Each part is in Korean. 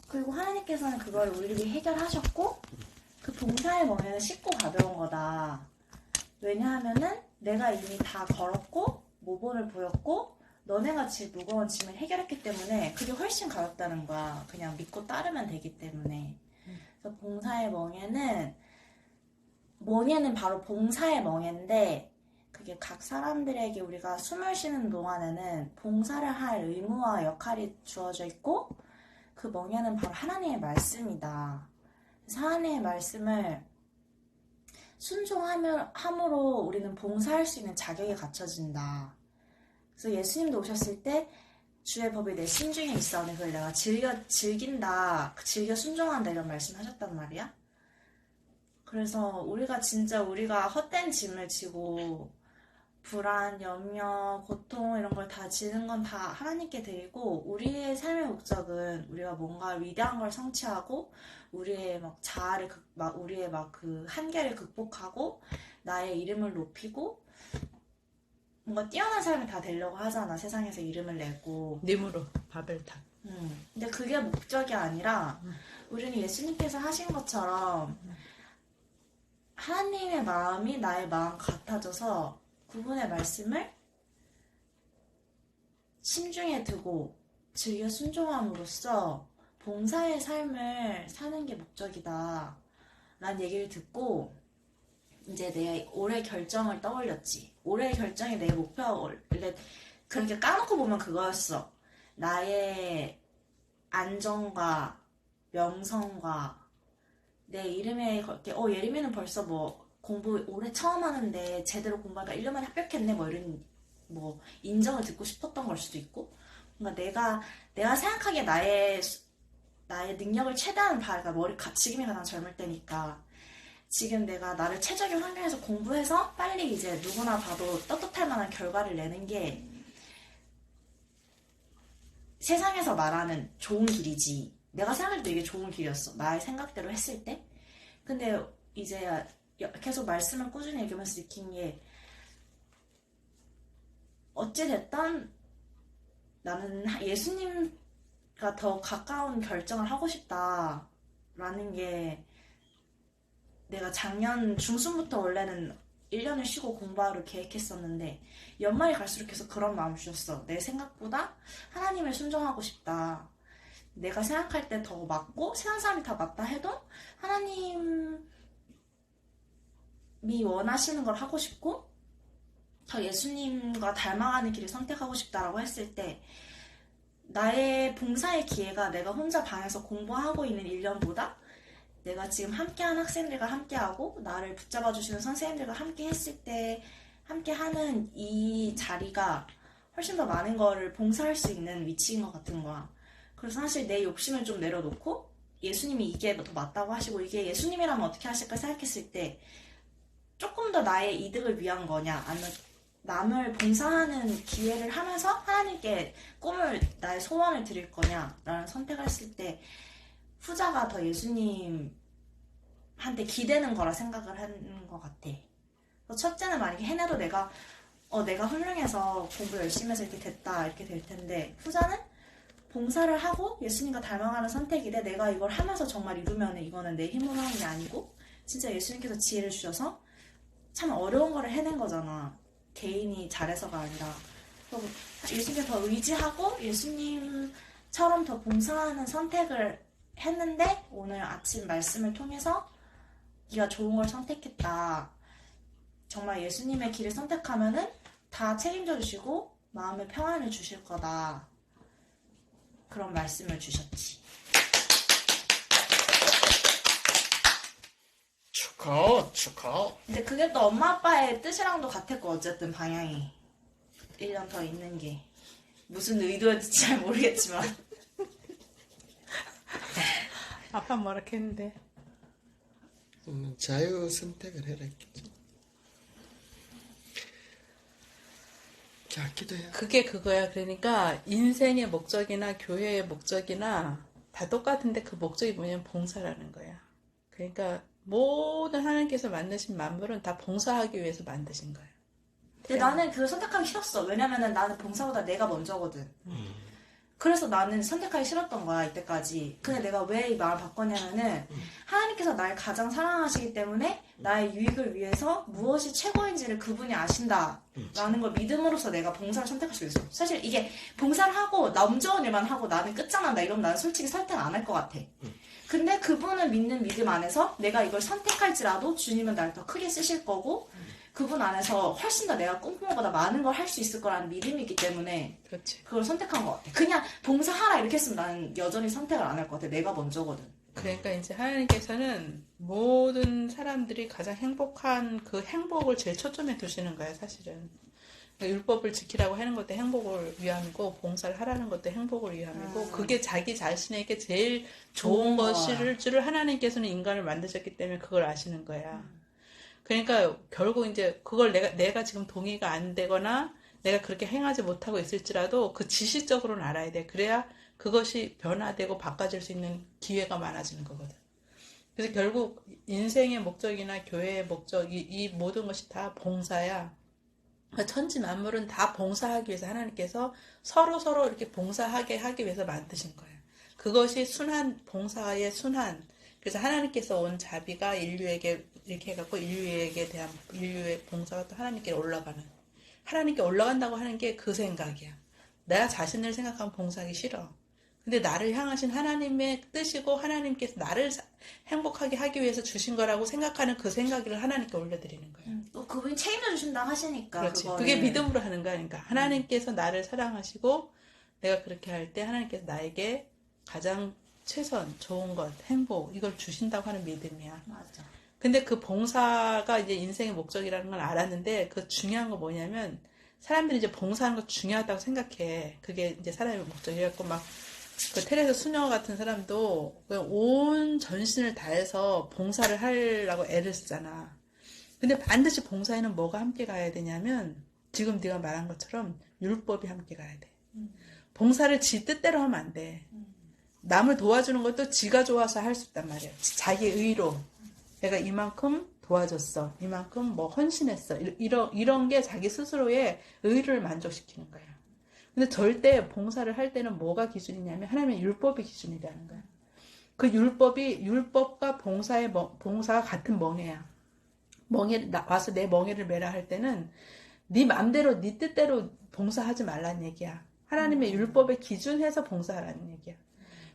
그리고 하나님께서는 그걸 우리에게 해결하셨고 그 봉사의 멍에는 쉽고 가벼운 거다. 왜냐하면은 내가 이미 다 걸었고 모본을 보였고 너네가 무거운 짐을 해결했기 때문에 그게 훨씬 가볍다는 거야. 그냥 믿고 따르면 되기 때문에. 그래서 봉사의 멍에는 바로 봉사의 멍에인데 그게 각 사람들에게 우리가 숨을 쉬는 동안에는 봉사를 할 의무와 역할이 주어져 있고 그 멍에는 바로 하나님의 말씀이다. 그래서 하나님의 말씀을 순종함으로 우리는 봉사할 수 있는 자격이 갖춰진다. 그래서 예수님도 오셨을 때 주의 법이 내 심중에 있어. 그걸 내가 즐긴다. 즐겨 순종한다. 이런 말씀하셨단 말이야. 그래서 우리가 헛된 짐을 지고 불안, 염려, 고통 이런 걸 다 지는 건 다 하나님께 드리고 우리의 삶의 목적은 우리가 뭔가 위대한 걸 성취하고 우리의 막 자아를 우리의 막 그 한계를 극복하고 나의 이름을 높이고 뭔가 뛰어난 삶을 다 되려고 하잖아. 세상에서 이름을 내고 님으로 바벨탑. 근데 그게 목적이 아니라 우리는 예수님께서 하신 것처럼 하나님의 마음이 나의 마음 같아져서 그분의 말씀을 심중에 두고 즐겨 순종함으로써 봉사의 삶을 사는 게 목적이다 라는 얘기를 듣고 이제 내 올해 결정을 떠올렸지. 올해 결정이 내 목표가 원래 그렇게 까놓고 보면 그거였어. 나의 안정과 명성과 내 이름에 걸게 예림이는 벌써 뭐 공부 올해 처음 하는데 제대로 공부하다 1년 만에 합격했네 뭐 이런 뭐 인정을 듣고 싶었던 걸 수도 있고 뭔가 내가 생각하기에 나의 능력을 최대한 그러니까 지금이 가장 젊을 때니까 지금 내가 나를 최적의 환경에서 공부해서 빨리 이제 누구나 봐도 떳떳할 만한 결과를 내는 게 세상에서 말하는 좋은 길이지. 내가 생각할 때 이게 좋은 길이었어. 나의 생각대로 했을 때. 근데 이제 계속 말씀을 꾸준히 읽으면서 느낀 게 어찌됐든 나는 예수님과 더 가까운 결정을 하고 싶다라는 게 내가 작년 중순부터 원래는 1년을 쉬고 공부하러 계획했었는데 연말이 갈수록 계속 그런 마음을 주셨어. 내 생각보다 하나님을 순종하고 싶다. 내가 생각할 때 더 맞고 세상 사람이 다 맞다 해도 하나님이 원하시는 걸 하고 싶고 더 예수님과 닮아가는 길을 선택하고 싶다라고 했을 때 나의 봉사의 기회가 내가 혼자 방에서 공부하고 있는 1년보다 내가 지금 함께하는 학생들과 함께하고 나를 붙잡아 주시는 선생님들과 함께 했을 때 함께하는 이 자리가 훨씬 더 많은 거를 봉사할 수 있는 위치인 것 같은 거야. 그래서 사실 내 욕심을 좀 내려놓고 예수님이 이게 더 맞다고 하시고 이게 예수님이라면 어떻게 하실까 생각했을 때 조금 더 나의 이득을 위한 거냐 아니면 남을 봉사하는 기회를 하면서 하나님께 나의 소원을 드릴 거냐라는 선택을 했을 때 후자가 더 예수님한테 기대는 거라 생각을 하는 것 같아. 첫째는 만약에 해내도 내가 훌륭해서 공부 열심히 해서 이렇게 됐다 이렇게 될 텐데 후자는 봉사를 하고 예수님과 닮아가는 선택이래. 내가 이걸 하면서 정말 이루면 이거는 내 힘으로 하는 게 아니고 진짜 예수님께서 지혜를 주셔서 참 어려운 거를 해낸 거잖아. 개인이 잘해서가 아니라. 예수님께 더 의지하고 예수님처럼 더 봉사하는 선택을 했는데 오늘 아침 말씀을 통해서 네가 좋은 걸 선택했다. 정말 예수님의 길을 선택하면은 다 책임져 주시고 마음의 평안을 주실 거다. 그런 말씀을 주셨지. 축하. 근데 그게 또 엄마 아빠의 뜻이랑도 같았고 어쨌든 방향이 1년 더 있는 게 무슨 의도였는지 잘 모르겠지만 아빠 뭐라 했는데? 자유 선택을 해라 했겠죠. 자, 기도해. 그게 그거야. 그러니까 인생의 목적이나 교회의 목적이나 다 똑같은데 그 목적이 뭐냐면 봉사라는 거야. 그러니까 모든 하나님께서 만드신 만물은 다 봉사하기 위해서 만드신 거야. 근데 나는 그걸 선택하기 싫었어. 왜냐면은 나는 봉사보다 내가 먼저거든. 그래서 나는 선택하기 싫었던 거야, 이때까지. 근데 내가 왜 이 마음을 바꿨냐면은, 하나님께서 날 가장 사랑하시기 때문에 나의 유익을 위해서 무엇이 최고인지를 그분이 아신다. 라는 걸 믿음으로써 내가 봉사를 선택할 수 있어. 사실 이게 봉사를 하고 남 좋은 일만 하고 나는 끝장난다 이러면 나는 솔직히 선택 안 할 것 같아. 근데 그분을 믿는 믿음 안에서 내가 이걸 선택할지라도 주님은 날 더 크게 쓰실 거고, 그분 안에서 훨씬 더 내가 꿈꾼 것보다 많은 걸 할 수 있을 거라는 믿음이 있기 때문에 그렇지. 그걸 선택한 것 같아. 그냥 봉사하라 이렇게 했으면 나는 여전히 선택을 안 할 것 같아. 내가 먼저거든. 그러니까 이제 하나님께서는 모든 사람들이 가장 행복한 그 행복을 제일 초점에 두시는 거야, 사실은. 그러니까 율법을 지키라고 하는 것도 행복을 위함이고, 봉사를 하라는 것도 행복을 위함이고, 그게 자기 자신에게 제일 좋은 것일 줄을 하나님께서는 인간을 만드셨기 때문에 그걸 아시는 거야. 그러니까 결국 이제 그걸 내가 지금 동의가 안 되거나 내가 그렇게 행하지 못하고 있을지라도 그 지식적으로는 알아야 돼. 그래야 그것이 변화되고 바꿔질 수 있는 기회가 많아지는 거거든. 그래서 결국 인생의 목적이나 교회의 목적, 이 모든 것이 다 봉사야. 천지 만물은 다 봉사하기 위해서 하나님께서 서로 이렇게 봉사하게 하기 위해서 만드신 거예요. 그것이 봉사의 순환. 그래서 하나님께서 온 자비가 인류에게 이렇게 해갖고 인류의 봉사가 또 하나님께 올라가는. 하나님께 올라간다고 하는 게 그 생각이야. 내가 자신을 생각하면 봉사하기 싫어. 근데 나를 향하신 하나님의 뜻이고 하나님께서 나를 행복하게 하기 위해서 주신 거라고 생각하는 그 생각을 하나님께 올려드리는 거야. 또 그분이 책임져 주신다 하시니까. 그렇지. 그거를. 그게 믿음으로 하는 거야. 그러니까 하나님께서 나를 사랑하시고 내가 그렇게 할 때 하나님께서 나에게 가장 최선, 좋은 것, 행복 이걸 주신다고 하는 믿음이야. 맞아. 근데 그 봉사가 이제 인생의 목적이라는 걸 알았는데 그 중요한 거 뭐냐면 사람들이 이제 봉사하는 거 중요하다고 생각해. 그게 이제 사람의 목적이었고 막 그 테레사 수녀 같은 사람도 그냥 온 전신을 다해서 봉사를 하려고 애를 쓰잖아. 근데 반드시 봉사에는 뭐가 함께 가야 되냐면 지금 네가 말한 것처럼 율법이 함께 가야 돼. 봉사를 지 뜻대로 하면 안 돼. 남을 도와주는 것도 지가 좋아서 할 수 있단 말이야. 자기 의로. 내가 이만큼 도와줬어. 이만큼 뭐 헌신했어. 이런 게 자기 스스로의 의를 만족시키는 거야. 근데 절대 봉사를 할 때는 뭐가 기준이냐면 하나님의 율법이 기준이라는 거야. 그 율법과 봉사가 같은 멍에야. 와서 내 멍에를 매라 할 때는 네 맘대로 네 뜻대로 봉사하지 말라는 얘기야. 하나님의 율법에 기준해서 봉사하라는 얘기야.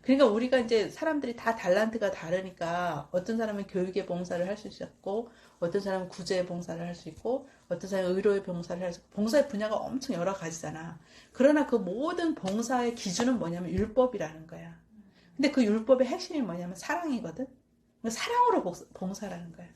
그러니까 우리가 이제 사람들이 다 달란트가 다르니까 어떤 사람은 교육의 봉사를 할 수 있었고 어떤 사람은 구제의 봉사를 할 수 있고 어떤 사람은 의료의 봉사를 할 수 있고 봉사의 분야가 엄청 여러 가지잖아. 그러나 그 모든 봉사의 기준은 뭐냐면 율법이라는 거야. 근데 그 율법의 핵심이 뭐냐면 사랑이거든. 그러니까 사랑으로 봉사라는 거야.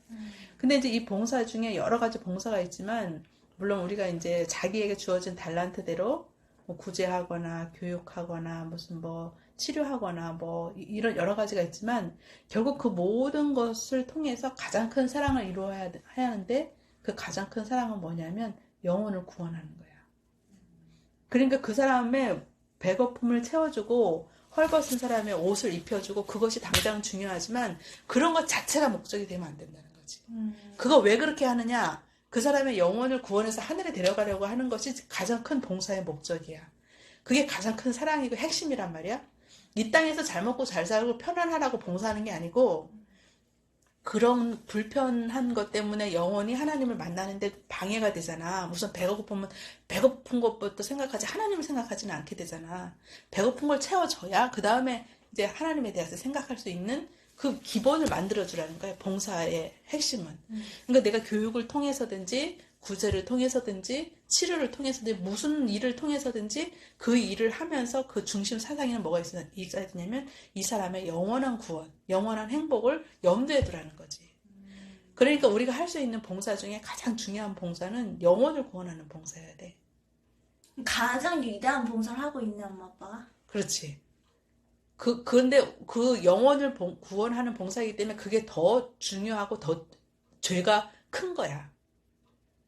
근데 이제 이 봉사 중에 여러 가지 봉사가 있지만 물론 우리가 이제 자기에게 주어진 달란트대로 뭐 구제하거나 교육하거나 무슨 뭐 치료하거나 뭐 이런 여러 가지가 있지만 결국 그 모든 것을 통해서 가장 큰 사랑을 이루어야 하는데 그 가장 큰 사랑은 뭐냐면 영혼을 구원하는 거야. 그러니까 그 사람의 배고픔을 채워주고 헐벗은 사람의 옷을 입혀주고 그것이 당장 중요하지만 그런 것 자체가 목적이 되면 안 된다는 거지. 그거 왜 그렇게 하느냐? 그 사람의 영혼을 구원해서 하늘에 데려가려고 하는 것이 가장 큰 봉사의 목적이야. 그게 가장 큰 사랑이고 핵심이란 말이야. 이 땅에서 잘 먹고 잘 살고 편안하라고 봉사하는 게 아니고 그런 불편한 것 때문에 영혼이 하나님을 만나는데 방해가 되잖아. 우선 배고픈 것부터 생각하지 하나님을 생각하지는 않게 되잖아. 배고픈 걸 채워줘야 그 다음에 이제 하나님에 대해서 생각할 수 있는 그 기본을 만들어주라는 거야. 봉사의 핵심은. 그러니까 내가 교육을 통해서든지 구제를 통해서든지 치료를 통해서든지 무슨 일을 통해서든지 그 일을 하면서 그 중심 사상에는 뭐가 있어야 되냐면 이 사람의 영원한 구원, 영원한 행복을 염두에 두라는 거지. 그러니까 우리가 할 수 있는 봉사 중에 가장 중요한 봉사는 영혼을 구원하는 봉사여야 돼. 가장 위대한 봉사를 하고 있네, 엄마 아빠가. 그렇지. 그런데 그 영혼을 구원하는 봉사이기 때문에 그게 더 중요하고 더 죄가 큰 거야.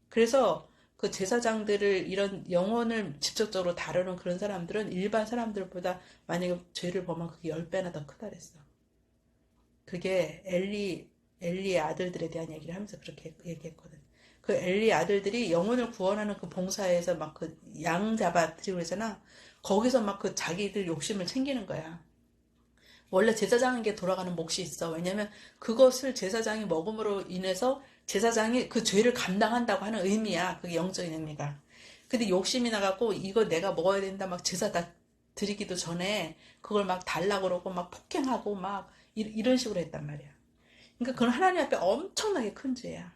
그래서 그 제사장들을 이런 영혼을 직접적으로 다루는 그런 사람들은 일반 사람들보다 만약에 죄를 범하면 그게 10배나 더 크다 그랬어. 그게 엘리의 아들들에 대한 얘기를 하면서 그렇게 얘기했거든. 그 엘리의 아들들이 영혼을 구원하는 그 봉사에서 막 그 양 잡아드리고 그러잖아. 거기서 막 그 자기들 욕심을 챙기는 거야. 원래 제사장에게 돌아가는 몫이 있어. 왜냐면 그것을 제사장이 먹음으로 인해서 제사장이 그 죄를 감당한다고 하는 의미야. 그게 영적인 의미가. 근데 욕심이 나갖고 이거 내가 먹어야 된다 막 제사 다 드리기도 전에 그걸 막 달라고 그러고 막 폭행하고 막 이런 식으로 했단 말이야. 그러니까 그건 하나님 앞에 엄청나게 큰 죄야.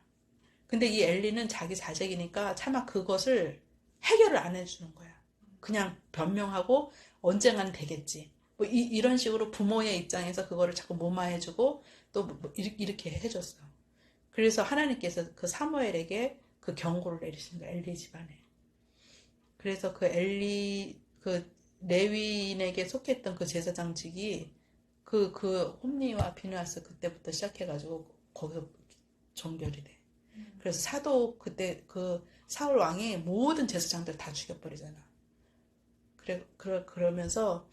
근데 이 엘리는 자기 자식이니까 차마 그것을 해결을 안 해주는 거야. 그냥 변명하고 언젠가는 되겠지. 뭐 이런 식으로 부모의 입장에서 그거를 자꾸 무마해주고 또 뭐 이렇게 해줬어. 그래서 하나님께서 그 사무엘에게 그 경고를 내리신 거야. 엘리 집안에. 그래서 그 엘리 그 레위인에게 속했던 그 제사장직이 그 홈리와 비누아스 그때부터 시작해가지고 거기서 종결이 돼. 그래서 사도 그때 그 사울 왕이 모든 제사장들 다 죽여버리잖아. 그러면서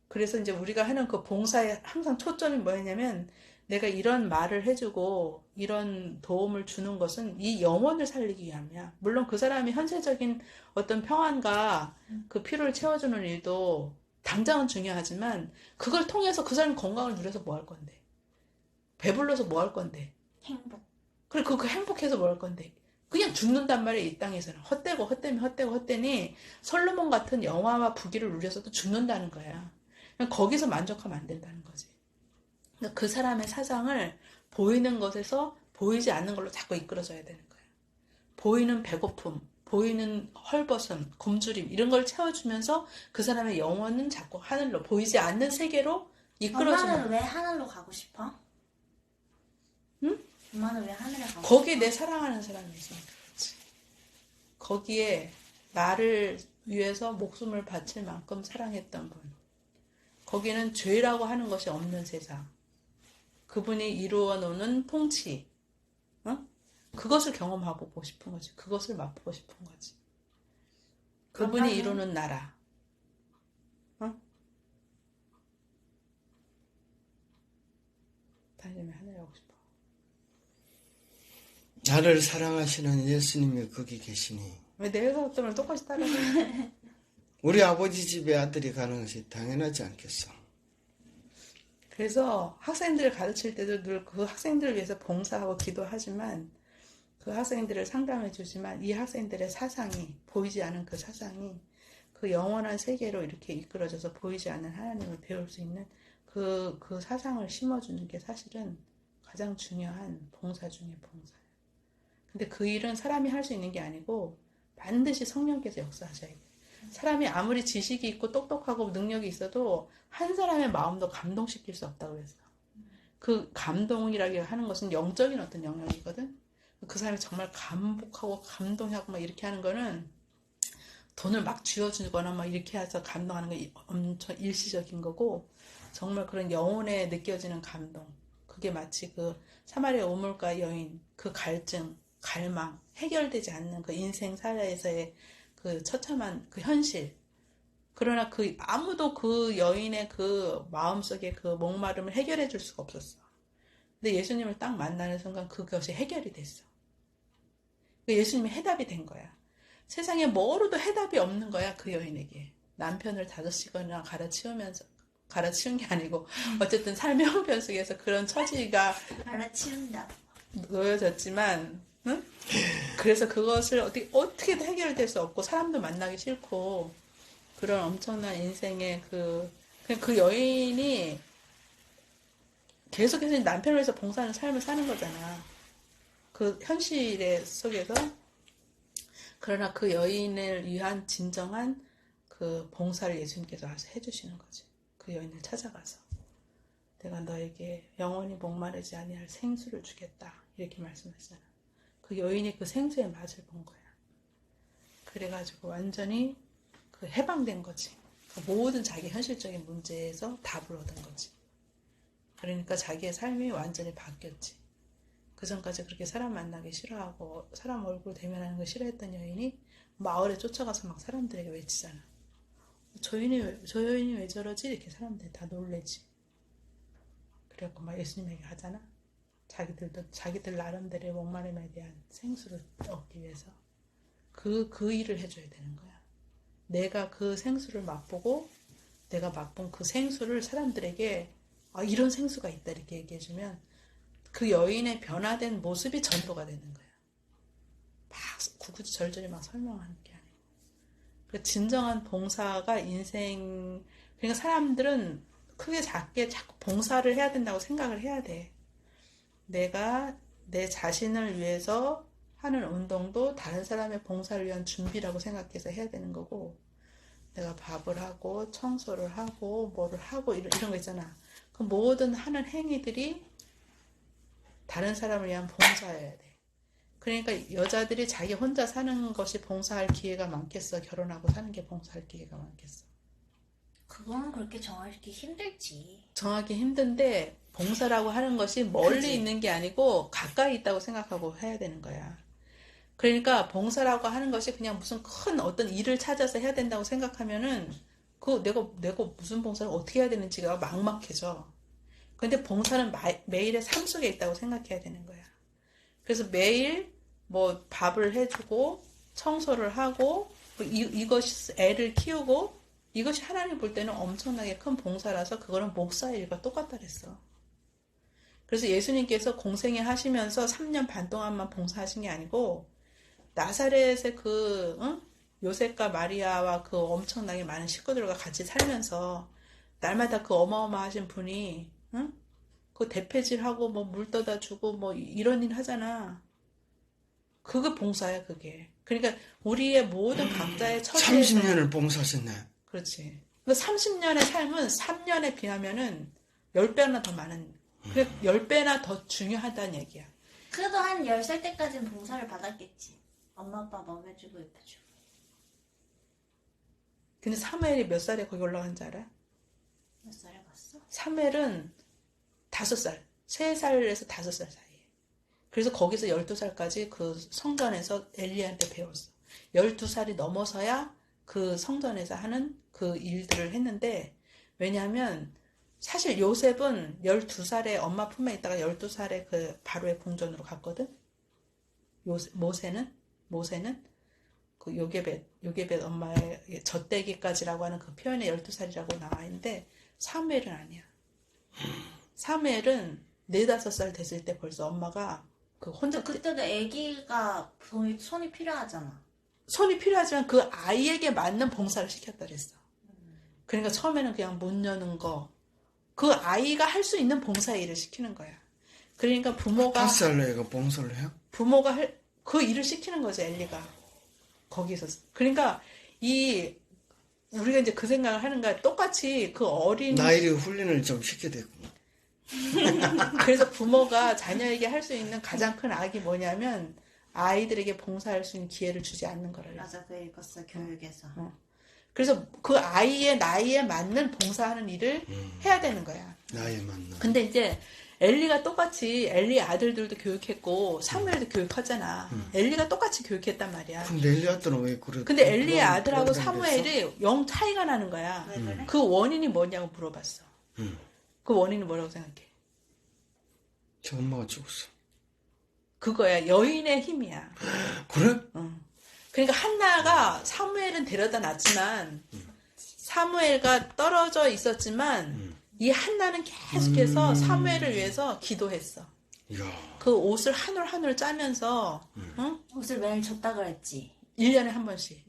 그래서 이제 우리가 하는 그 봉사에 항상 초점이 뭐였냐면 내가 이런 말을 해주고 이런 도움을 주는 것은 이 영혼을 살리기 위함이야. 물론 그 사람이 현실적인 어떤 평안과 그 필요를 채워주는 일도 당장은 중요하지만 그걸 통해서 그 사람이 건강을 누려서 뭐 할 건데? 배불러서 뭐 할 건데? 행복. 그리고 그 행복해서 뭐 할 건데? 그냥 죽는단 말이야, 이 땅에서는. 헛되니 솔로몬 같은 영화와 부귀를 누려서도 죽는다는 거야. 그냥 거기서 만족하면 안 된다는 거지. 그러니까 그 사람의 사상을 보이는 것에서 보이지 않는 걸로 자꾸 이끌어줘야 되는 거야. 보이는 배고픔, 보이는 헐벗음, 굶주림 이런 걸 채워주면서 그 사람의 영혼은 자꾸 하늘로 보이지 않는 세계로 이끌어주는 엄마는 거야. 왜 하늘로 가고 싶어? 응? 엄마는 왜 하늘에 가고 거기에 싶어? 내 사랑하는 사람이 있으니까 그렇지. 거기에 나를 위해서 목숨을 바칠 만큼 사랑했던 분. 거기는 죄라고 하는 것이 없는 세상. 그분이 이루어 놓는 통치. 어? 그것을 경험하고 싶은 거지. 그것을 맛보고 싶은 거지. 그분이 아빠는? 이루는 나라. 어? 다니면 하늘 가고 싶어. 나를 사랑하시는 예수님이 거기 계시니 왜 내가 어쩌면 똑같이 따라해? 우리 아버지 집에 아들이 가는 것이 당연하지 않겠어. 그래서 학생들을 가르칠 때도 늘 그 학생들을 위해서 봉사하고 기도하지만 그 학생들을 상담해 주지만 이 학생들의 사상이 보이지 않은 그 사상이 그 영원한 세계로 이렇게 이끌어져서 보이지 않는 하나님을 배울 수 있는 그 사상을 심어주는 게 사실은 가장 중요한 봉사 중의 봉사예요. 근데 그 일은 사람이 할 수 있는 게 아니고 반드시 성령께서 역사하셔야 돼요. 사람이 아무리 지식이 있고 똑똑하고 능력이 있어도 한 사람의 마음도 감동시킬 수 없다고 그랬어요. 그 감동이라고 하는 것은 영적인 어떤 영역이거든. 그 사람이 정말 감복하고 감동하고 막 이렇게 하는 거는 돈을 막 쥐어주거나 막 이렇게 해서 감동하는 게 엄청 일시적인 거고 정말 그런 영혼에 느껴지는 감동. 그게 마치 그 사마리아 우물가 여인 그 갈증, 갈망, 해결되지 않는 그 인생 사회에서의 그 처참한 그 현실. 그러나 그 아무도 그 여인의 그 마음속에 그 목마름을 해결해 줄 수가 없었어. 근데 예수님을 딱 만나는 순간 그것이 해결이 됐어. 예수님이 해답이 된 거야. 세상에 뭐로도 해답이 없는 거야, 그 여인에게. 남편을 5시간이나 갈아치운 게 아니고, 어쨌든 삶의 형편 속에서 그런 처지가 갈아치운다. 놓여졌지만, 응? 그래서 그것을 어떻게든 해결될 수 없고, 사람도 만나기 싫고, 그런 엄청난 인생의 그 여인이 계속해서 남편을 위해서 봉사하는 삶을 사는 거잖아. 그 현실의 속에서. 그러나 그 여인을 위한 진정한 그 봉사를 예수님께서 와서 해주시는 거지. 그 여인을 찾아가서. 내가 너에게 영원히 목마르지 아니할 생수를 주겠다. 이렇게 말씀하시잖아. 그 여인이 그 생수의 맛을 본 거야. 그래가지고 완전히 그 해방된 거지. 그 모든 자기 현실적인 문제에서 답을 얻은 거지. 그러니까 자기의 삶이 완전히 바뀌었지. 그 전까지 그렇게 사람 만나기 싫어하고 사람 얼굴 대면하는 거 싫어했던 여인이 마을에 쫓아가서 막 사람들에게 외치잖아. 저 여인이 왜 저러지? 이렇게 사람들이 다 놀래지. 그래갖고 막 예수님에게 하잖아. 자기들 나름대로의 목마름에 대한 생수를 얻기 위해서 그 일을 해줘야 되는 거야. 내가 그 생수를 맛보고 내가 맛본 그 생수를 사람들에게 이런 생수가 있다 이렇게 얘기해주면 그 여인의 변화된 모습이 전도가 되는 거야. 막 구구절절히 막 설명하는 게 아니고. 그 진정한 봉사가 인생, 그러니까 사람들은 크게 작게 자꾸 봉사를 해야 된다고 생각을 해야 돼. 내가 내 자신을 위해서 하는 운동도 다른 사람의 봉사를 위한 준비라고 생각해서 해야 되는 거고, 내가 밥을 하고 청소를 하고 뭐를 하고 이런 거 있잖아. 그 모든 하는 행위들이 다른 사람을 위한 봉사여야 돼. 그러니까 여자들이 자기 혼자 사는 것이 봉사할 기회가 많겠어? 결혼하고 사는 게 봉사할 기회가 많겠어? 그거는 그렇게 정하기 힘들지. 정하기 힘든데 봉사라고 하는 것이 멀리 그치. 있는 게 아니고 가까이 있다고 생각하고 해야 되는 거야. 그러니까 봉사라고 하는 것이 그냥 무슨 큰 어떤 일을 찾아서 해야 된다고 생각하면은 그 내가 무슨 봉사를 어떻게 해야 되는지가 막막해져. 근데 봉사는 매일의 삶 속에 있다고 생각해야 되는 거야. 그래서 매일 뭐 밥을 해주고 청소를 하고 이것이 애를 키우고 이것이 하나님 볼 때는 엄청나게 큰 봉사라서 그거는 목사의 일과 똑같다 그랬어. 그래서 예수님께서 공생애 하시면서 3년 반 동안만 봉사하신 게 아니고 나사렛의 요셉과 마리아와 그 엄청나게 많은 식구들과 같이 살면서 날마다 그 어마어마하신 분이 그 대패질하고 뭐 물 떠다 주고 뭐 이런 일 하잖아. 그게 봉사야 그게. 그러니까 우리의 모든 각자의 처지에 30년을 봉사하셨네. 그렇지. 그 30년의 삶은 3년에 비하면은 10배나 더 많은, 그래 10배나 더 중요하다는 얘기야. 그래도 한 10살 때까지는 봉사를 받았겠지. 엄마 아빠 먹여주고 입혀주고. 근데 사무엘이 몇 살에 거기 올라간 줄 알아? 몇 살에 갔어? 사무엘은 5살, 3살에서 5살 사이에. 그래서 거기서 12살까지 그 성전에서 엘리야한테 배웠어. 12살이 넘어서야 그 성전에서 하는 그 일들을 했는데, 왜냐하면 사실 요셉은 12살에 엄마 품에 있다가 12살에 그 바로의 궁전으로 갔거든. 모세는 그 요게벳 엄마의 젖대기까지라고 하는 그 표현에 12살이라고 나와 있는데 사무엘은 아니야. 사무엘은 4, 5살 됐을 때 벌써 엄마가 그 혼자 그때도 아기가 손이 필요하잖아. 손이 필요하지만 그 아이에게 맞는 봉사를 시켰다 그랬어. 그러니까 처음에는 그냥 문 여는 거, 그 아이가 할 수 있는 봉사 일을 시키는 거야. 그러니까 5살 애가 봉사를 해요? 부모가 그 일을 시키는 거죠, 엘리가. 거기서. 그러니까 우리가 이제 그 생각을 하는 거야. 똑같이 그 어린 나이리 훈련을 좀 시켜야 되겠구나. 그래서 부모가 자녀에게 할 수 있는 가장 큰 악이 뭐냐면 아이들에게 봉사할 수 있는 기회를 주지 않는 거라요. 맞아, 그 읽었어, 교육에서. 그래서 그 아이의 나이에 맞는 봉사하는 일을 해야 되는 거야. 나이에 맞는. 근데 이제 엘리가 똑같이 엘리 아들들도 교육했고 사무엘도 교육하잖아. 엘리가 똑같이 교육했단 말이야. 근데 엘리 아들은 왜 그래? 근데 엘리의 아들하고 돌아다니겠어? 사무엘이 영 차이가 나는 거야. 왜 그래? 그 원인이 뭐냐고 물어봤어. 그 원인이 뭐라고 생각해? 저 엄마가 죽었어. 그거야. 여인의 힘이야. 그래? 그러니까 한나가 사무엘은 데려다 놨지만 사무엘과 떨어져 있었지만 이 한나는 계속해서 사무엘을 위해서 기도했어. 이야. 그 옷을 한 올 한 올 짜면서 옷을 매일 줬다 그랬지. 1년에 한 번씩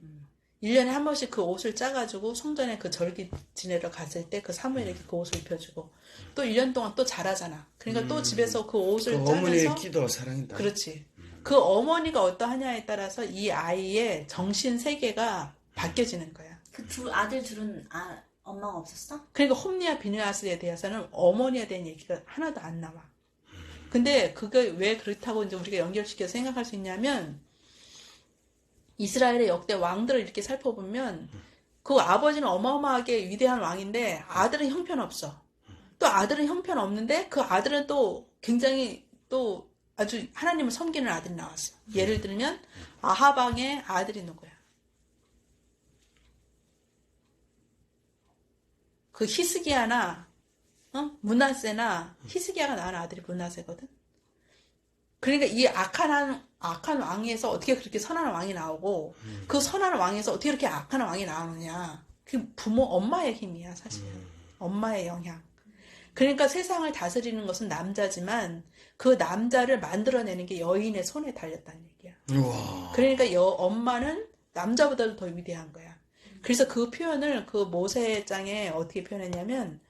1년에 한 번씩 그 옷을 짜가지고 성전에 그 절기 지내러 갔을 때 그 사무엘에게 그 옷을 입혀주고 또 1년 동안 또 자라잖아. 그러니까 또 집에서 그 옷을 그 짜면서 어머니의 기도와 사랑이다. 그렇지. 그 어머니가 어떠하냐에 따라서 이 아이의 정신 세계가 바뀌어지는 거야. 그 아들 둘은 엄마가 없었어? 그러니까 홈리와 비느하스에 대해서는 어머니에 대한 얘기가 하나도 안 나와. 근데 그게 왜 그렇다고 이제 우리가 연결시켜서 생각할 수 있냐면 이스라엘의 역대 왕들을 이렇게 살펴보면 그 아버지는 어마어마하게 위대한 왕인데 아들은 형편없어. 또 아들은 형편없는데 그 아들은 또 굉장히 또 아주 하나님을 섬기는 아들이 나왔어. 예를 들면 아하방의 아들이 누구야? 그 히스기야나 므낫세나 히스기야가 낳은 아들이 므낫세거든. 그러니까 이 악한 왕에서 어떻게 그렇게 선한 왕이 나오고 그 선한 왕에서 어떻게 그렇게 악한 왕이 나오느냐. 그 부모, 엄마의 힘이야, 사실. 엄마의 영향. 그러니까 세상을 다스리는 것은 남자지만 그 남자를 만들어내는 게 여인의 손에 달렸다는 얘기야. 우와. 그러니까 엄마는 남자보다도 더 위대한 거야. 그래서 그 표현을 그 모세장에 어떻게 표현했냐면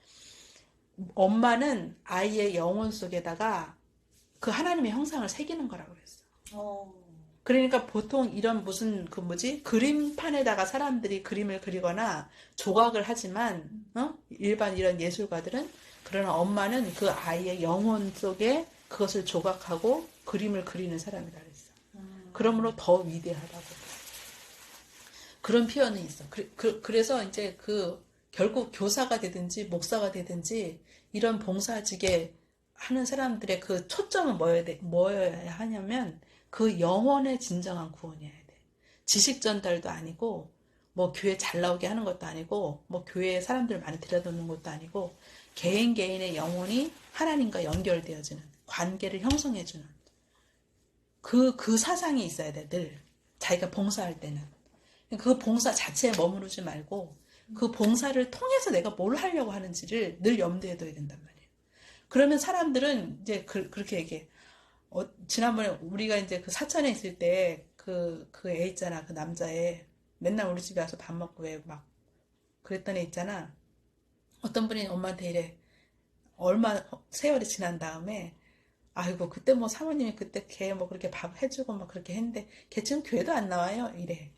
엄마는 아이의 영혼 속에다가 그 하나님의 형상을 새기는 거라고 그랬어. 그러니까 보통 이런 무슨 그 뭐지 그림판에다가 사람들이 그림을 그리거나 조각을 하지만 일반 이런 예술가들은 그러나 엄마는 그 아이의 영혼 속에 그것을 조각하고 그림을 그리는 사람이라 그랬어. 그러므로 더 위대하다고. 그런 표현이 있어. 그래서 이제 결국 교사가 되든지 목사가 되든지 이런 봉사직에 하는 사람들의 그 초점은 뭐여야 하냐면 그 영혼의 진정한 구원이어야 돼. 지식 전달도 아니고 뭐 교회 잘 나오게 하는 것도 아니고 뭐 교회에 사람들 많이 들여놓는 것도 아니고 개인의 영혼이 하나님과 연결되어지는 관계를 형성해주는 그 사상이 있어야 돼. 늘 자기가 봉사할 때는 그 봉사 자체에 머무르지 말고 그 봉사를 통해서 내가 뭘 하려고 하는지를 늘 염두에 둬야 된단 말이에요. 그러면 사람들은 이제 그렇게 얘기해. 지난번에 우리가 이제 그 사천에 있을 때 그 애 있잖아. 그 남자애. 맨날 우리 집에 와서 밥 먹고 왜 막 그랬던 애 있잖아. 어떤 분이 엄마한테 이래. 얼마 세월이 지난 다음에 아이고 그때 뭐 사모님이 그때 걔 뭐 그렇게 밥 해주고 막 그렇게 했는데 걔 지금 교회도 안 나와요. 이래.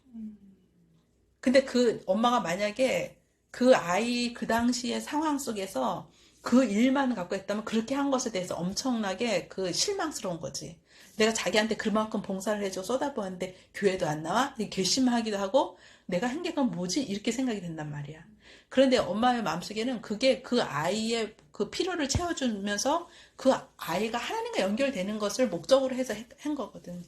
근데 그 엄마가 만약에 그 아이 그 당시의 상황 속에서 그 일만 갖고 했다면 그렇게 한 것에 대해서 엄청나게 실망스러운 거지. 내가 자기한테 그만큼 봉사를 해주고 쏟아부었는데 교회도 안 나와? 괘씸하기도 하고 내가 한 게 그건 뭐지? 이렇게 생각이 된단 말이야. 그런데 엄마의 마음속에는 그게 그 아이의 그 필요를 채워주면서 그 아이가 하나님과 연결되는 것을 목적으로 해서 한 거거든.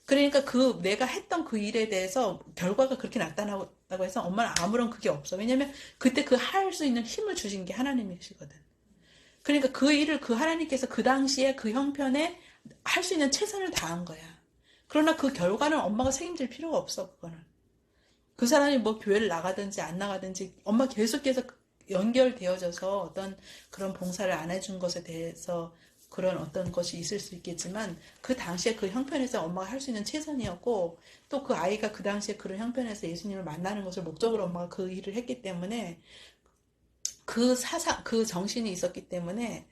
그러니까 내가 했던 그 일에 대해서 결과가 그렇게 나타나고 해서 엄마는 아무런 그게 없어. 왜냐면 그때 할 수 있는 힘을 주신 게 하나님이시거든. 그러니까 그 일을 그 하나님께서 그 당시에 그 형편에 할 수 있는 최선을 다한 거야. 그러나 그 결과는 엄마가 책임질 필요가 없어, 그거는. 그 사람이 뭐 교회를 나가든지 안 나가든지 엄마 계속해서 연결되어져서 어떤 그런 봉사를 안 해준 것에 대해서 그런 어떤 것이 있을 수 있겠지만 그 당시에 그 형편에서 엄마가 할 수 있는 최선이었고 또 그 아이가 그 당시에 그런 형편에서 예수님을 만나는 것을 목적으로 엄마가 그 일을 했기 때문에 그 사상, 그 정신이 있었기 때문에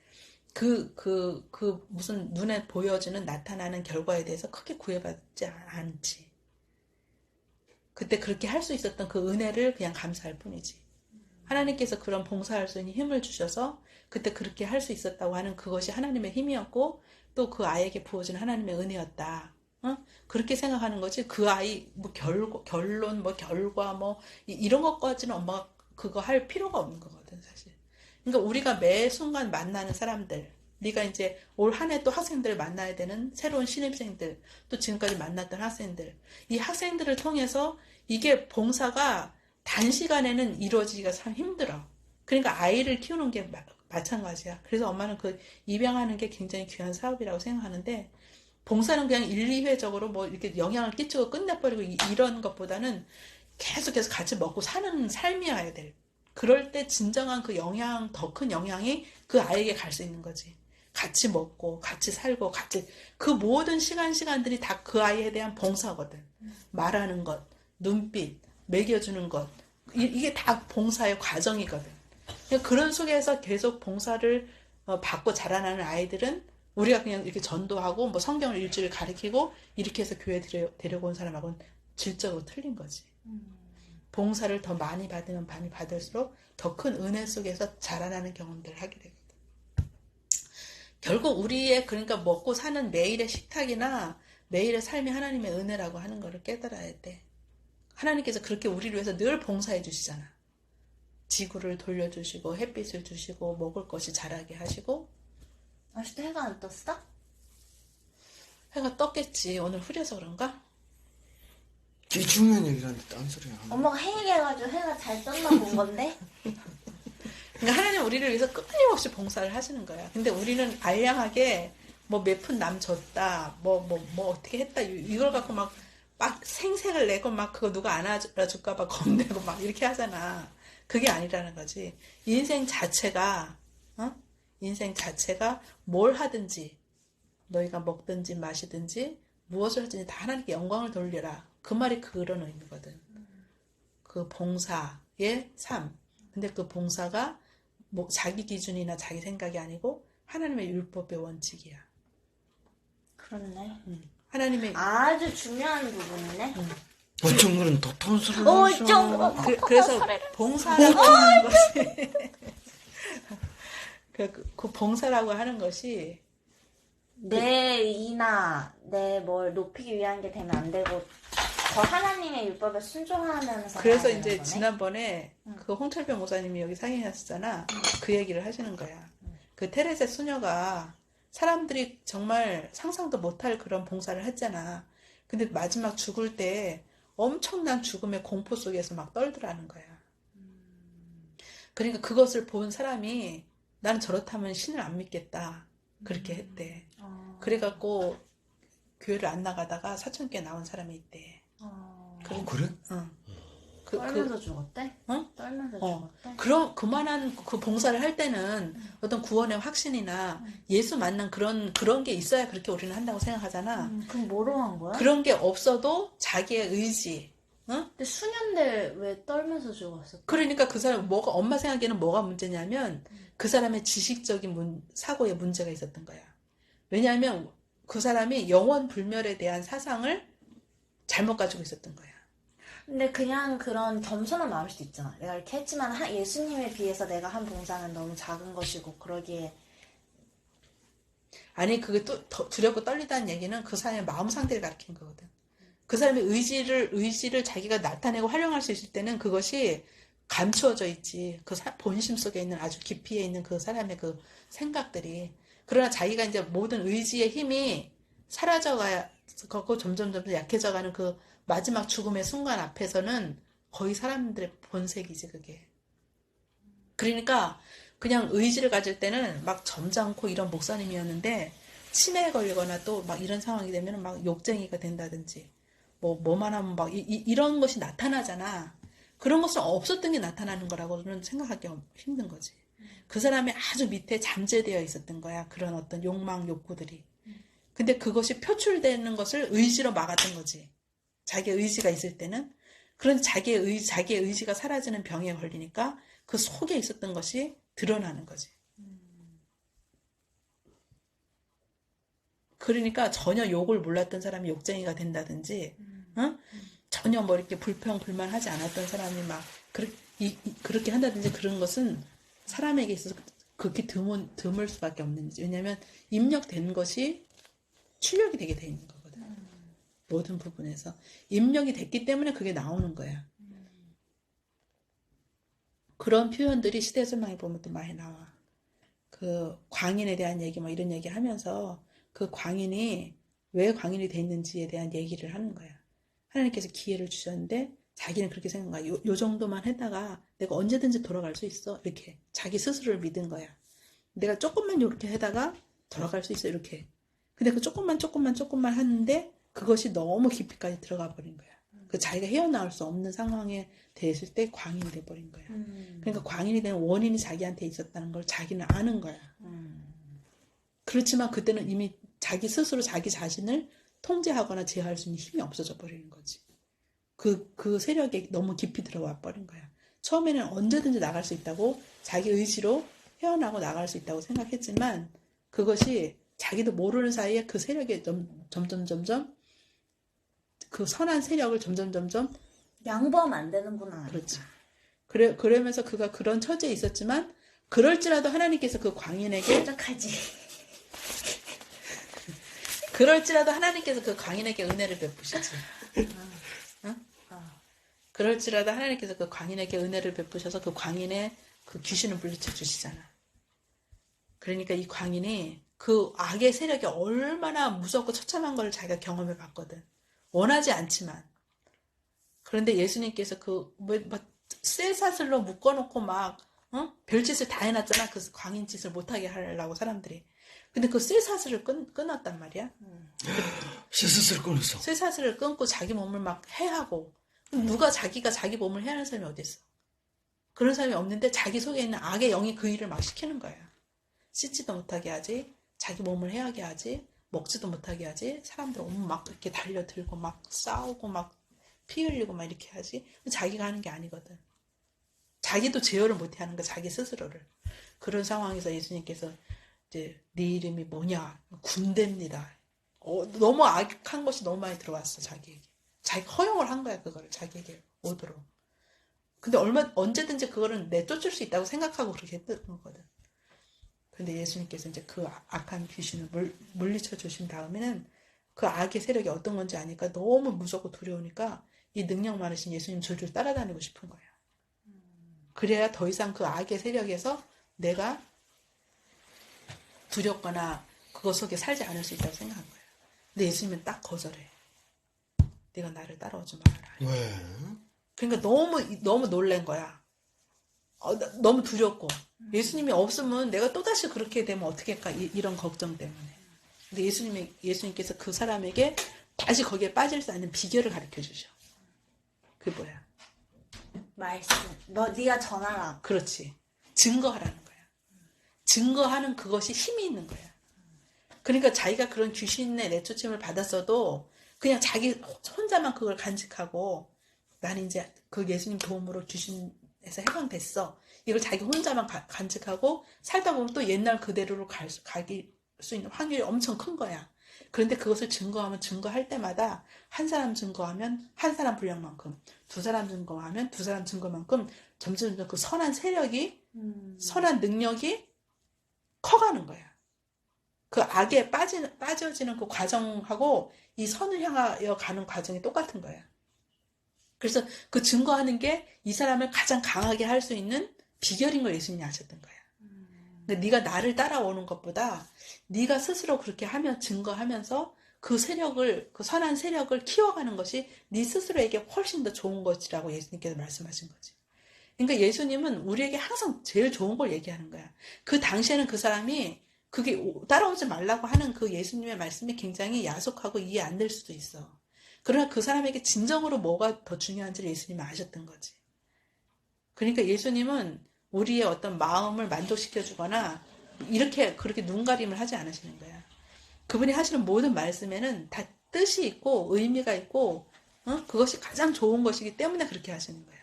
무슨 눈에 보여지는 나타나는 결과에 대해서 크게 구애받지 않지. 그때 그렇게 할 수 있었던 그 은혜를 그냥 감사할 뿐이지. 하나님께서 그런 봉사할 수 있는 힘을 주셔서 그때 그렇게 할 수 있었다고 하는 그것이 하나님의 힘이었고 또 그 아이에게 부어진 하나님의 은혜였다. 그렇게 생각하는 거지. 그 아이 뭐 결론 뭐 결과 뭐 이런 것까지는 엄마가 그거 할 필요가 없는 거거든 사실. 그러니까 우리가 매 순간 만나는 사람들, 네가 이제 올 한 해 또 학생들을 만나야 되는 새로운 신입생들, 또 지금까지 만났던 학생들, 이 학생들을 통해서 이게 봉사가 단시간에는 이루어지기가 참 힘들어. 그러니까 아이를 키우는 게 마찬가지야. 그래서 엄마는 입양하는 게 굉장히 귀한 사업이라고 생각하는데 봉사는 그냥 1, 2회적으로 뭐 이렇게 영향을 끼치고 끝내버리고 이런 것보다는 계속해서 같이 먹고 사는 삶이어야 돼. 그럴 때 진정한 그 영향, 더 큰 영향이 그 아이에게 갈 수 있는 거지. 같이 먹고, 같이 살고, 그 모든 시간들이 다 그 아이에 대한 봉사거든. 말하는 것, 눈빛, 먹여주는 것. 이게 다 봉사의 과정이거든. 그런 속에서 계속 봉사를 받고 자라나는 아이들은 우리가 그냥 이렇게 전도하고, 뭐 성경을 일주일 가르치고, 이렇게 해서 교회 데려고 온 사람하고는 질적으로 틀린 거지. 봉사를 더 많이 받으면 많이 받을수록 더 큰 은혜 속에서 자라나는 경험들을 하게 되거든. 결국 우리의 그러니까 먹고 사는 매일의 식탁이나 매일의 삶이 하나님의 은혜라고 하는 것을 깨달아야 돼. 하나님께서 그렇게 우리를 위해서 늘 봉사해 주시잖아. 지구를 돌려주시고 햇빛을 주시고 먹을 것이 자라게 하시고. 아직도 해가 안 떴어? 해가 떴겠지. 오늘 흐려서 그런가? 이 중요한 얘기를 하는데 딴소리야. 엄마가 해 얘기해가지고 해가 잘 떴나 본 건데. 그러니까 하나님 우리를 위해서 끊임없이 봉사를 하시는 거야. 근데 우리는 알량하게 뭐 몇 푼 남 줬다, 뭐 어떻게 했다, 이걸 갖고 막 생색을 내고 막 그거 누가 안아줄까봐 겁내고 막 이렇게 하잖아. 그게 아니라는 거지. 인생 자체가, 인생 자체가 뭘 하든지, 너희가 먹든지 마시든지, 무엇을 하든지 다 하나님께 영광을 돌려라. 그 말이 그런 의미거든. 그 봉사의 삶. 근데 그 봉사가 뭐 자기 기준이나 자기 생각이 아니고 하나님의 율법의 원칙이야. 그렇네. 하나님의 아주 중요한 부분이네. 어쩜 그런 도톰한 소리를 하셔. 그래서 봉사라고 하는 것이 그 봉사라고 하는 것이 내 의나 내 뭘 높이기 위한 게 되면 안 되고 저 하나님의 율법에 순종하면서 그래서 가야 이제 되는 거네? 지난번에 그 홍철병 목사님이 여기 상의하셨잖아. 그 얘기를 하시는 거야. 그 테레세 수녀가 사람들이 정말 상상도 못할 그런 봉사를 했잖아. 근데 마지막 죽을 때 엄청난 죽음의 공포 속에서 막 떨더라는 거야. 그러니까 그것을 본 사람이 나는 저렇다면 신을 안 믿겠다. 그렇게 했대. 그래갖고 교회를 안 나가다가 사천교에 나온 사람이 있대. 그래? 응. 떨면서 죽었대? 응? 떨면서 죽었대? 그런 그만한 그 봉사를 할 때는 어떤 구원의 확신이나 예수 만난 그런 게 있어야 그렇게 우리는 한다고 생각하잖아. 그럼 뭐로 한 거야? 그런 게 없어도 자기의 의지. 응? 근데 수년대 왜 떨면서 죽었어? 그러니까 그 사람 엄마 생각에는 뭐가 문제냐면 그 사람의 지식적인 사고에 문제가 있었던 거야. 왜냐하면 그 사람이 영원 불멸에 대한 사상을 잘못 가지고 있었던 거야. 근데 그냥 그런 겸손한 마음일 수도 있잖아. 내가 이렇게 했지만 예수님에 비해서 내가 한 봉사는 너무 작은 것이고 그러기에 아니 그게 또 두렵고 떨리다는 얘기는 그 사람의 마음 상태를 가리키는 거거든. 그 사람의 의지를 자기가 나타내고 활용할 수 있을 때는 그것이 감추어져 있지. 그 본심 속에 있는 아주 깊이에 있는 그 사람의 그 생각들이. 그러나 자기가 이제 모든 의지의 힘이 사라져가고 점점 약해져가는 그 마지막 죽음의 순간 앞에서는 거의 사람들의 본색이지 그게. 그러니까 그냥 의지를 가질 때는 막 점잖고 이런 목사님이었는데 치매에 걸리거나 또 막 이런 상황이 되면 막 욕쟁이가 된다든지 뭐만 하면 막 이런 것이 나타나잖아. 그런 것은 없었던 게 나타나는 거라고는 생각하기 힘든 거지. 그 사람이 아주 밑에 잠재되어 있었던 거야. 그런 어떤 욕망, 욕구들이. 근데 그것이 표출되는 것을 의지로 막았던 거지. 자기의 의지가 있을 때는. 그런데 자기의 의지가 사라지는 병에 걸리니까 그 속에 있었던 것이 드러나는 거지. 그러니까 전혀 욕을 몰랐던 사람이 욕쟁이가 된다든지, 응? 전혀 뭐 이렇게 불평불만하지 않았던 사람이 막 그렇게 한다든지 그런 것은 사람에게 있어서 그렇게 드물 수밖에 없는 거지. 왜냐하면 입력된 것이 출력이 되게 돼 있는 거거든. 모든 부분에서 입력이 됐기 때문에 그게 나오는 거야. 그런 표현들이 시대설명에 보면 또 많이 나와. 그 광인에 대한 얘기 뭐 이런 얘기 하면서 그 광인이 왜 광인이 됐는지에 대한 얘기를 하는 거야. 하나님께서 기회를 주셨는데 자기는 그렇게 생각한 거야. 요 정도만 했다가 내가 언제든지 돌아갈 수 있어. 이렇게 자기 스스로를 믿은 거야. 내가 조금만 이렇게 하다가 돌아갈 수 있어. 이렇게. 근데 그 조금만 하는데 그것이 너무 깊이까지 들어가 버린 거야. 그 자기가 헤어나올 수 없는 상황에 됐을 때 광인이 돼버린 거야. 그러니까 광인이 된 원인이 자기한테 있었다는 걸 자기는 아는 거야. 그렇지만 그때는 이미 자기 스스로 자기 자신을 통제하거나 제어할 수 있는 힘이 없어져 버리는 거지. 그 세력에 너무 깊이 들어와 버린 거야. 처음에는 언제든지 나갈 수 있다고 자기 의지로 헤어나고 나갈 수 있다고 생각했지만 그것이 자기도 모르는 사이에 그 세력에 점점 그 선한 세력을 점점 양보하면 안 되는구나. 그렇지. 그러면서 그가 그런 처지에 있었지만 그럴지라도 하나님께서 그 광인에게 어떡하지? 그럴지라도 하나님께서 그 광인에게 은혜를 베푸시지. 그럴지라도 하나님께서 그 광인에게 은혜를 베푸셔서 그 광인의 그 귀신을 물리쳐 주시잖아. 그러니까 이 광인이 그 악의 세력이 얼마나 무섭고 처참한 걸 자기가 경험해 봤거든. 원하지 않지만. 그런데 예수님께서 쇠사슬로 묶어놓고 막 별짓을 다 해놨잖아. 그 광인짓을 못하게 하려고 사람들이. 근데 그 쇠사슬을 끊었단 말이야. 쇠사슬 끊었어. 쇠사슬을 끊고 자기 몸을 막 해하고. 누가 자기가 자기 몸을 해하는 사람이 어디 있어? 그런 사람이 없는데 자기 속에 있는 악의 영이 그 일을 막 시키는 거야. 씻지도 못하게 하지, 자기 몸을 해하게 하지, 먹지도 못하게 하지, 사람들 온몸 막 이렇게 달려들고 막 싸우고 막 피 흘리고 막 이렇게 하지. 자기가 하는 게 아니거든. 자기도 제어를 못해 하는 거야, 자기 스스로를. 그런 상황에서 예수님께서 이제 네 이름이 뭐냐? 군대입니다. 너무 악한 것이 너무 많이 들어왔어, 자기에게. 자기가 허용을 한 거야, 그거를 자기에게 오도록. 근데 언제든지 그거를 내쫓을 수 있다고 생각하고 그렇게 했던 거거든. 근데 예수님께서 이제 그 악한 귀신을 물리쳐 주신 다음에는 그 악의 세력이 어떤 건지 아니까 너무 무섭고 두려우니까 이 능력 많으신 예수님 줄줄 따라다니고 싶은 거예요. 그래야 더 이상 그 악의 세력에서 내가 두렵거나 그것 속에 살지 않을 수 있다고 생각한 거예요. 근데 예수님은 딱 거절해. 네가 나를 따라오지 말아라. 왜? 그러니까 너무 놀란 거야. 너무 두렵고. 예수님이 없으면 내가 또다시 그렇게 되면 어떻게 할까? 이런 걱정 때문에. 근데 예수님께서 그 사람에게 다시 거기에 빠질 수 있는 비결을 가르쳐 주셔. 그게 뭐야? 말씀. 네가 전하라. 그렇지. 증거하라는 거야. 증거하는 그것이 힘이 있는 거야. 그러니까 자기가 그런 귀신의 내쫓임을 받았어도 그냥 자기 혼자만 그걸 간직하고 나는 이제 그 예수님 도움으로 귀신에서 해방됐어. 이걸 자기 혼자만 간직하고 살다 보면 또 옛날 그대로로 갈 수 있는 확률이 엄청 큰 거야. 그런데 그것을 증거할 때마다 한 사람 증거하면 한 사람 분량만큼, 두 사람 증거하면 두 사람 증거만큼 점점 그 선한 세력이, 선한 능력이 커가는 거야. 그 악에 빠져지는 그 과정하고 이 선을 향하여 가는 과정이 똑같은 거야. 그래서 그 증거하는 게 이 사람을 가장 강하게 할 수 있는 비결인 걸 예수님이 아셨던 거야. 그러니까 네가 나를 따라오는 것보다 네가 스스로 그렇게 하면 증거하면서 그 세력을, 그 선한 세력을 키워가는 것이 네 스스로에게 훨씬 더 좋은 것이라고 예수님께서 말씀하신 거지. 그러니까 예수님은 우리에게 항상 제일 좋은 걸 얘기하는 거야. 그 당시에는 그 사람이 그게 따라오지 말라고 하는 그 예수님의 말씀이 굉장히 야속하고 이해 안 될 수도 있어. 그러나 그 사람에게 진정으로 뭐가 더 중요한지를 예수님이 아셨던 거지. 그러니까 예수님은 우리의 어떤 마음을 만족시켜주거나 그렇게 눈가림을 하지 않으시는 거야. 그분이 하시는 모든 말씀에는 다 뜻이 있고 의미가 있고 그것이 가장 좋은 것이기 때문에 그렇게 하시는 거야.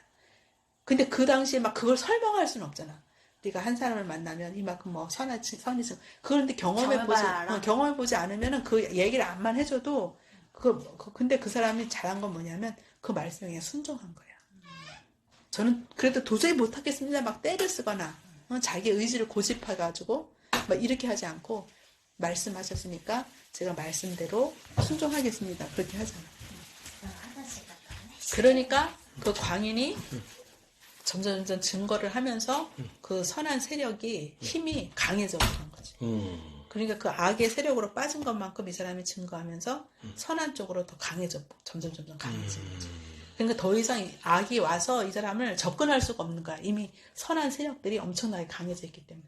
근데 그 당시에 막 그걸 설명할 수는 없잖아. 네가 한 사람을 만나면 이만큼 뭐 선이 그런데 경험해보지 않으면은 그 얘기를 안만 해줘도 근데 그 사람이 잘한 건 뭐냐면 그 말씀에 그냥 순종한 거야. 저는 그래도 도저히 못하겠습니다. 막 때를 쓰거나 자기 의지를 고집해가지고 막 이렇게 하지 않고 말씀하셨으니까 제가 말씀대로 순종하겠습니다. 그렇게 하잖아. 그러니까 그 광인이 점점 증거를 하면서 그 선한 세력이 힘이 강해져 가는 거지. 그러니까 그 악의 세력으로 빠진 것만큼 이 사람이 증거하면서 선한 쪽으로 더 강해졌고 점점 강해지는 거지. 그러니까 더 이상 악이 와서 이 사람을 접근할 수가 없는 거야. 이미 선한 세력들이 엄청나게 강해져 있기 때문에.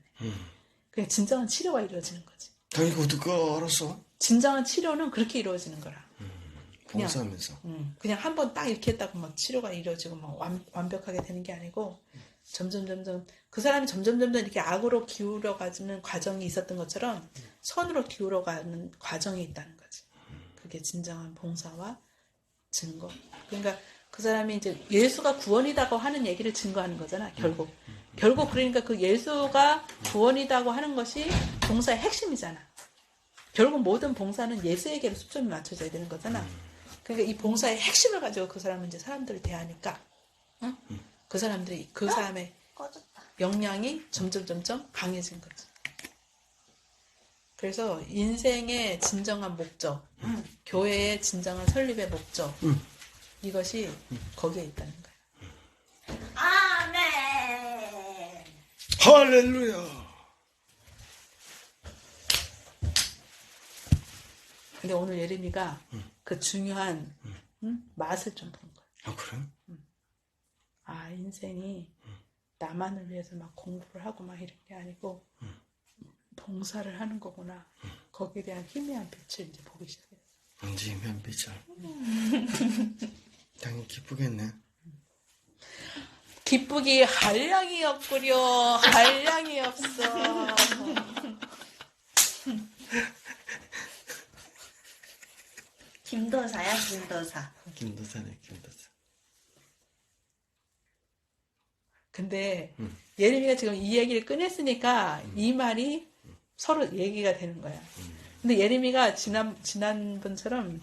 그러니까 진정한 치료가 이루어지는 거지. 당연히 어떻게 알았어? 진정한 치료는 그렇게 이루어지는 거라. 봉사하면서. 그냥 한 번 딱 이렇게 했다고 막 치료가 이루어지고 막 완벽하게 되는 게 아니고 점점 그 사람이 점점 이렇게 악으로 기울어가는 과정이 있었던 것처럼 선으로 기울어가는 과정이 있다는 거지. 그게 진정한 봉사와 증거. 그러니까 그 사람이 이제 예수가 구원이라고 하는 얘기를 증거하는 거잖아. 결국 그러니까 그 예수가 구원이라고 하는 것이 봉사의 핵심이잖아. 결국 모든 봉사는 예수에게 초점이 맞춰져야 되는 거잖아. 그러니까 이 봉사의 핵심을 가지고 그 사람은 이제 사람들을 대하니까, 그 사람의 역량이 점점 강해진 거지. 그래서 인생의 진정한 목적, 교회의 진정한 설립의 목적, 이것이 거기에 있다는 거야. 아멘. 할렐루야. 근데 오늘 예림이가 그 중요한 맛을 좀 본 거야. 아, 그래? 인생이 나만을 위해서 막 공부를 하고 막 이런 게 아니고 봉사를 하는 거구나. 거기에 대한 희미한 빛을 이제 보기 시작했어. 언제 면비절. 당연히 기쁘겠네. 기쁘기 한량이 없구려. 한량이 없어. 김도사야, 김도사. 김도사네, 김도사. 근데 예림이가 지금 이 얘기를 꺼냈으니까 이 말이 서로 얘기가 되는 거야. 근데 예림이가 지난번처럼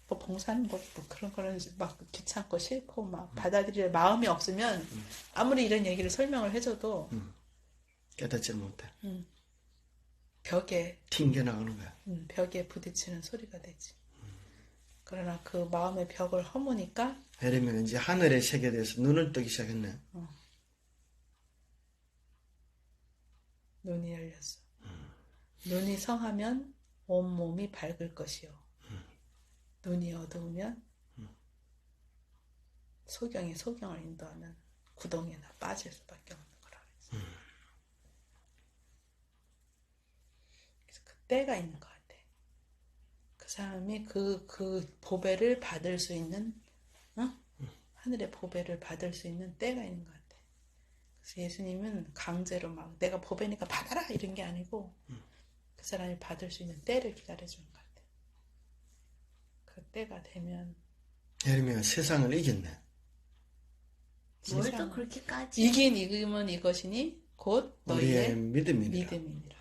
뭐 봉사는 뭐 그런 거는 막 귀찮고 싫고 막 받아들일 마음이 없으면 아무리 이런 얘기를 설명을 해줘도 깨닫지 못해. 벽에 튕겨나가는 거야. 벽에 부딪히는 소리가 되지. 그러나 그 마음의 벽을 허무니까 예림이가 이제 하늘의 세계에 대해서 눈을 뜨기 시작했네. 눈이 열렸어. 눈이 성하면 온몸이 밝을 것이요. 눈이 어두우면 소경이 소경을 인도하면 구덩이에나 빠질 수밖에 없는 거라 그랬어. 그래서 그 때가 있는 것 같아. 그 사람이 그 보배를 받을 수 있는, 하늘의 보배를 받을 수 있는 때가 있는 것 같아. 그래서 예수님은 강제로 막 내가 보배니까 받아라 이런 게 아니고 그 사람이 받을 수 있는 때를 기다려주는 것 같아. 그 때가 되면 예림이가 세상을 이겼네. 뭘 또 그렇게까지. 이김은 이것이니 곧 우리의 너희의 믿음이니라. 믿음이니라.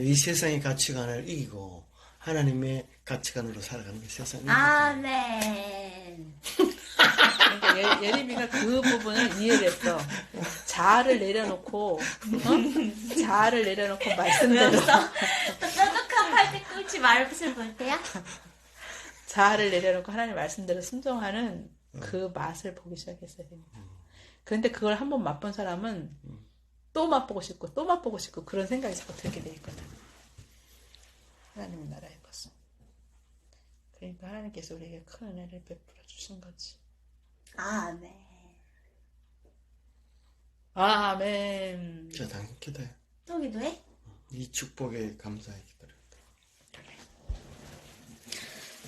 이 세상의 가치관을 이기고 하나님의 가치관으로 살아가는 게 세상이. 아멘. 그러니까 예림이가 그 부분을 이해를 했어. 자아를 내려놓고 자아를 내려놓고 말씀대로 또 뾰족한 팔뚝 꿇지 말을 볼 때야? 자아를 내려놓고 하나님 말씀대로 순종하는 그 맛을 보기 시작했어야 됩니다. 그런데 그걸 한번 맛본 사람은 또 맛보고 싶고 또 맛보고 싶고 그런 생각이 자꾸 들게 돼 있거든. 하나님의 나라의 것은. 그러니까 하나님께서 우리에게 큰 은혜를 베풀어 주신 거지. 아멘. 아멘. 자, 당연 기도해. 또 기도해? 이 축복에 감사해 기도해.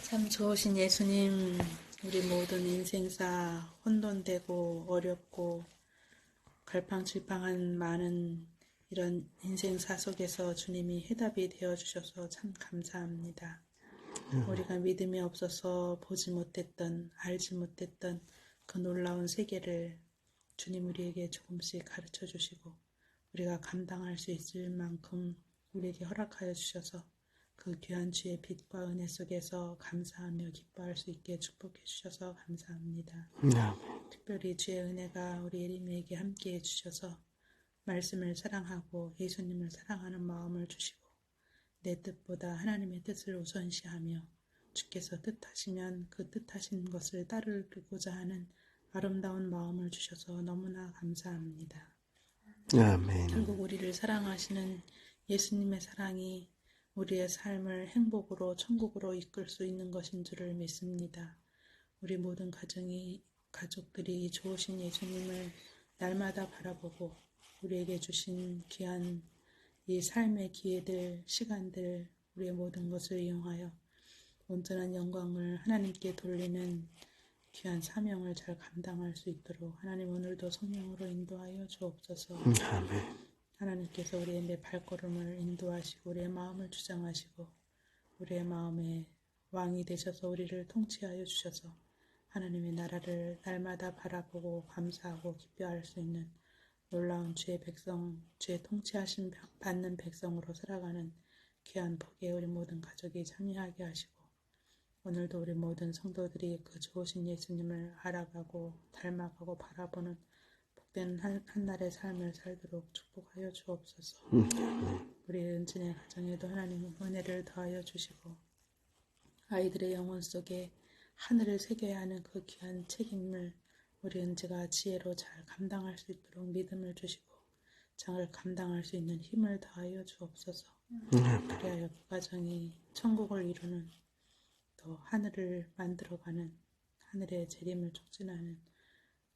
참 좋으신 예수님, 우리 모든 인생사 혼돈되고 어렵고 갈팡질팡한 많은 이런 인생사 속에서 주님이 해답이 되어주셔서 참 감사합니다. 우리가 믿음이 없어서 보지 못했던, 알지 못했던 그 놀라운 세계를 주님 우리에게 조금씩 가르쳐 주시고 우리가 감당할 수 있을 만큼 우리에게 허락하여 주셔서 그 귀한 주의 빛과 은혜 속에서 감사하며 기뻐할 수 있게 축복해 주셔서 감사합니다. 특별히 주의 은혜가 우리 예림이에게 함께해 주셔서 말씀을 사랑하고 예수님을 사랑하는 마음을 주시고 내 뜻보다 하나님의 뜻을 우선시하며 주께서 뜻하시면 그 뜻하신 것을 따르고자 하는 아름다운 마음을 주셔서 너무나 감사합니다. 아멘. 결국 우리를 사랑하시는 예수님의 사랑이 우리의 삶을 행복으로 천국으로 이끌 수 있는 것인 줄을 믿습니다. 우리 모든 가족들이 이 좋으신 예수님을 날마다 바라보고 우리에게 주신 귀한 이 삶의 기회들, 시간들, 우리의 모든 것을 이용하여 온전한 영광을 하나님께 돌리는 귀한 사명을 잘 감당할 수 있도록 하나님 오늘도 성령으로 인도하여 주옵소서. 하나님께서 우리의 내 발걸음을 인도하시고 우리의 마음을 주장하시고 우리의 마음의 왕이 되셔서 우리를 통치하여 주셔서 하나님의 나라를 날마다 바라보고 감사하고 기뻐할 수 있는 놀라운 주의 백성, 주의 통치하심 받는 백성으로 살아가는 귀한 복에 우리 모든 가족이 참여하게 하시고 오늘도 우리 모든 성도들이 그 좋으신 예수님을 알아가고 닮아가고 바라보는 복된 한날의 삶을 살도록 축복하여 주옵소서. 우리 은진의 가정에도 하나님 은혜를 더하여 주시고 아이들의 영혼 속에 하늘을 새겨야 하는 그 귀한 책임을 우리 은지가 지혜로 잘 감당할 수 있도록 믿음을 주시고 장을 감당할 수 있는 힘을 더하여 주옵소서. 그리하여 그 가정이 천국을 이루는 또 하늘을 만들어가는 하늘의 재림을 촉진하는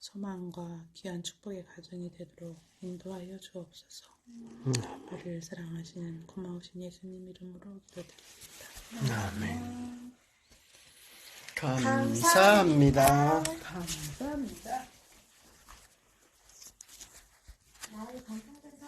소망과 귀한 축복의 가정이 되도록 인도하여 주옵소서. 우리를 사랑하시는 고마우신 예수님 이름으로 기도드립니다. 아멘. 감사합니다. 감사합니다. 나의 감사.